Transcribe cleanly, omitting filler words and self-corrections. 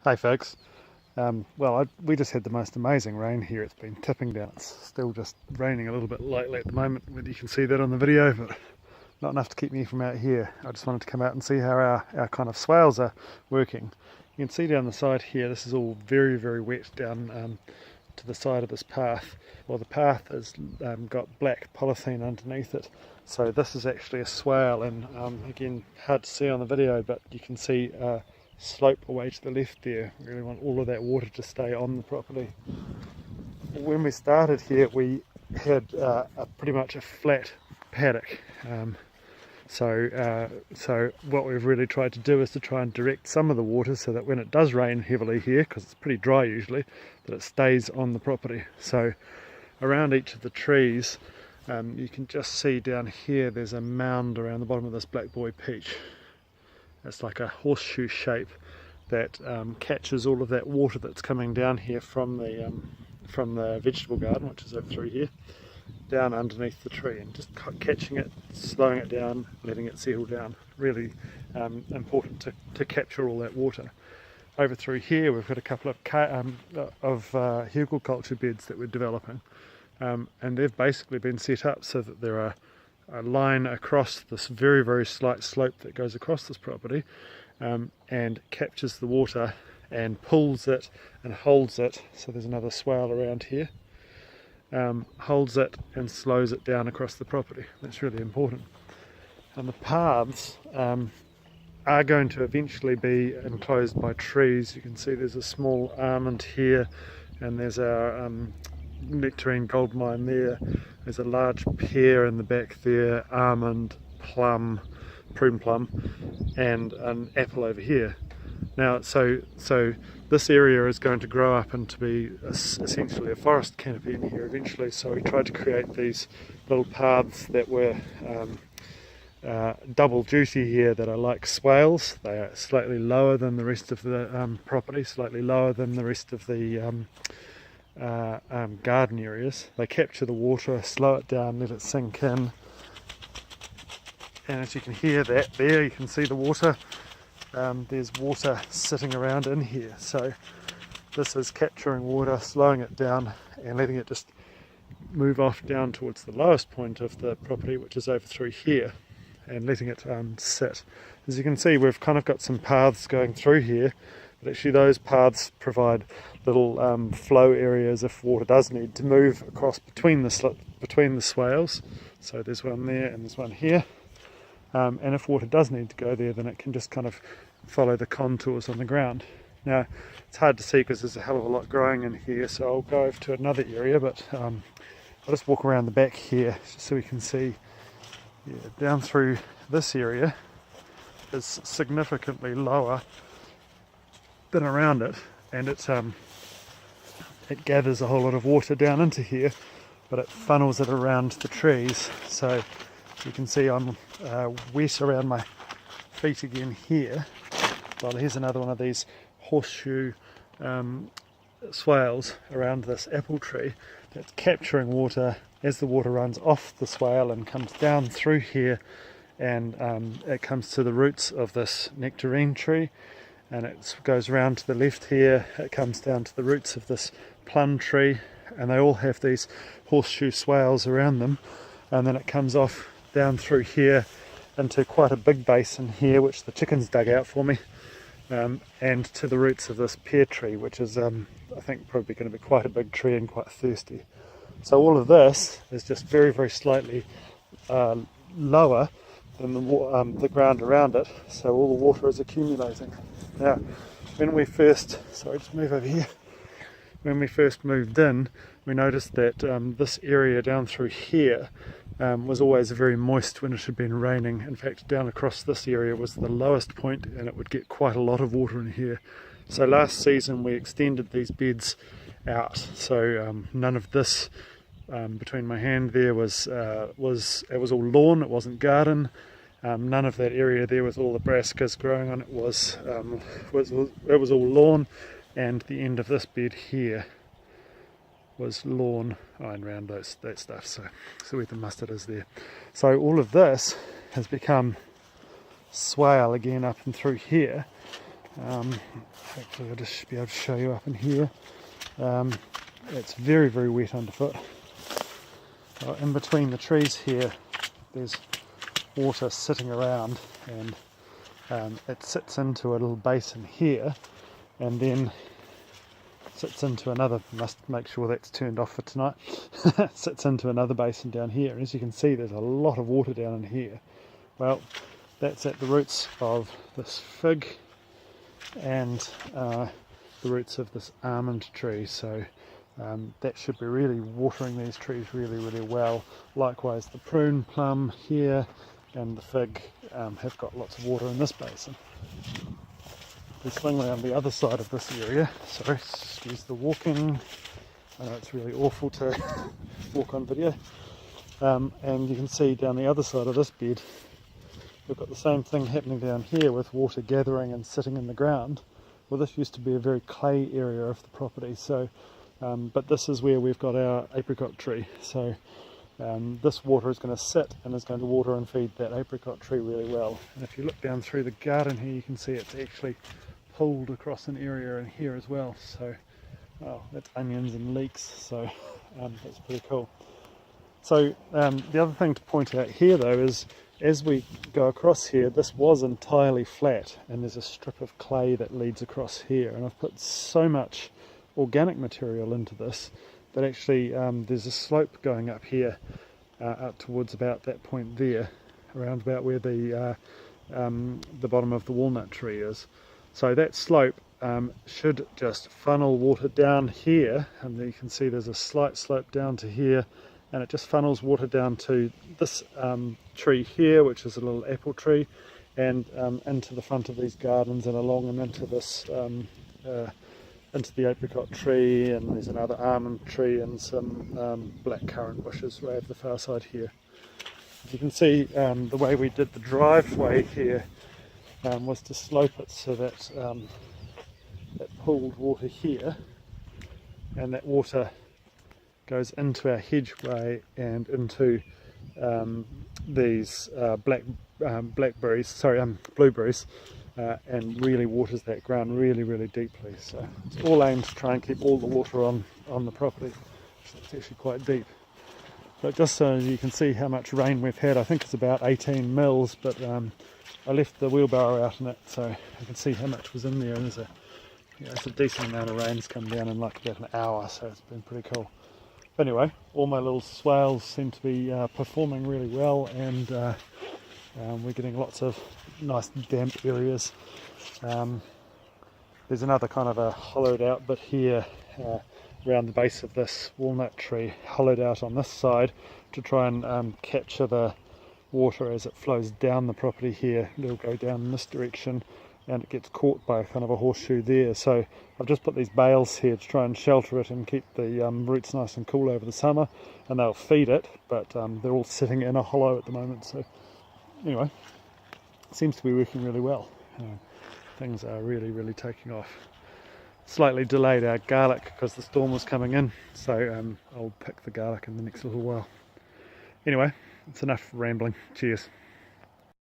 Hey folks, we just had the most amazing rain here. It's been tipping down. It's still just raining a little bit lightly at the moment, whether you can see that on the video, but not enough to keep me from out here. I just wanted to come out and see how our kind of swales are working. You can see down the side here, this is all very, very wet down to the side of this path. Well, the path has got black polythene underneath it, so this is actually a swale, and again, hard to see on the video, but you can see slope away to the left there. We really want all of that water to stay on the property. When we started here, we had pretty much a flat paddock. So what we've really tried to do is to try and direct some of the water so that when it does rain heavily here, because it's pretty dry usually, that it stays on the property. So around each of the trees, you can just see down here there's a mound around the bottom of this black boy peach. It's like a horseshoe shape that catches all of that water that's coming down here from the vegetable garden, which is over through here, down underneath the tree, and just catching it, slowing it down, letting it settle down. Really important to capture all that water. Over through here we've got a couple of hugelkultur beds that we're developing, and they've basically been set up so that there are a line across this very, very slight slope that goes across this property, and captures the water and pulls it and holds it. So there's another swale around here. Holds it and slows it down across the property. That's really important. And the paths are going to eventually be enclosed by trees. You can see there's a small almond here, and there's our nectarine gold mine there. There's a large pear in the back there, almond, plum, prune plum, and an apple over here. Now, so this area is going to grow up and to be essentially a forest canopy in here eventually. So we tried to create these little paths that were double duty here, that are like swales. They are slightly lower than the rest of the property, slightly lower than the rest of the garden areas. They capture the water, slow it down, let it sink in, and as you can hear that there, you can see the water. There's water sitting around in here, so this is capturing water, slowing it down, and letting it just move off down towards the lowest point of the property, which is over through here, and letting it sit. As you can see, we've kind of got some paths going through here, but actually those paths provide little flow areas if water does need to move across between the swales. So there's one there and there's one here, and if water does need to go there, then it can just kind of follow the contours on the ground. Now, it's hard to see because there's a hell of a lot growing in here, so I'll go over to another area, but I'll just walk around the back here just so we can see. Yeah, down through this area is significantly lower than around it, and it gathers a whole lot of water down into here, but it funnels it around the trees. So you can see I'm wet around my feet again here. Well, here's another one of these horseshoe swales around this apple tree that's capturing water as the water runs off the swale and comes down through here, and it comes to the roots of this nectarine tree, and it goes around to the left here, it comes down to the roots of this plum tree, and they all have these horseshoe swales around them, and then it comes off down through here into quite a big basin here, which the chickens dug out for me, and to the roots of this pear tree, which is I think probably going to be quite a big tree and quite thirsty. So all of this is just very, very slightly lower than the ground around it, so all the water is accumulating. Now, when we first, just move over here. When we first moved in, we noticed that this area down through here was always very moist when it had been raining. In fact, down across this area was the lowest point, and it would get quite a lot of water in here. So last season we extended these beds out, so none of this between my hand there was all lawn. It wasn't garden. None of that area there with all the brassicas growing on it was all lawn, and the end of this bed here was lawn, and around that stuff, so where the mustard is there. So all of this has become swale again up and through here, Hopefully I'll just be able to show you up in here. It's very, very wet underfoot. In between the trees here, there's water sitting around, and it sits into a little basin here, and then sits into another, must make sure that's turned off for tonight, sits into another basin down here, and as you can see there's a lot of water down in here. Well, that's at the roots of this fig and the roots of this almond tree, so that should be really watering these trees really, really well. Likewise the prune, plum here and the fig have got lots of water in this basin. We swing around the other side of this area, sorry, excuse the walking, I know it's really awful to walk on video, and you can see down the other side of this bed we've got the same thing happening down here with water gathering and sitting in the ground. Well, this used to be a very clay area of the property, so but this is where we've got our apricot tree, so this water is going to sit and is going to water and feed that apricot tree really well. And if you look down through the garden here, you can see it's actually pulled across an area in here as well, so that's onions and leeks, so that's pretty cool. So the other thing to point out here though is, as we go across here, this was entirely flat and there's a strip of clay that leads across here, and I've put so much organic material into this that actually there's a slope going up here up towards about that point there, around about where the bottom of the walnut tree is. So that slope should just funnel water down here, and you can see there's a slight slope down to here, and it just funnels water down to this tree here, which is a little apple tree, and into the front of these gardens and along and into this into the apricot tree, and there's another almond tree and some black currant bushes way over the far side here. As you can see, the way we did the driveway here was to slope it so that that pooled water here, and that water goes into our hedgeway and into these blueberries, and really waters that ground really, really deeply. So it's all aimed to try and keep all the water on the property. So it's actually quite deep. But just so you can see how much rain we've had, I think it's about 18 mils, but I left the wheelbarrow out in it, so you can see how much was in there, and it's a decent amount of rain's come down in like about an hour, so it's been pretty cool. But anyway, all my little swales seem to be performing really well, and we're getting lots of nice damp areas. There's another kind of a hollowed out bit here around the base of this walnut tree, hollowed out on this side to try and capture the water as it flows down the property here. It'll go down in this direction and it gets caught by kind of a horseshoe there. So I've just put these bales here to try and shelter it and keep the roots nice and cool over the summer, and they'll feed it, but they're all sitting in a hollow at the moment. So anyway, it seems to be working really well. Things are really, really taking off. Slightly delayed our garlic because the storm was coming in, so I'll pick the garlic in the next little while. Anyway, it's enough rambling. Cheers.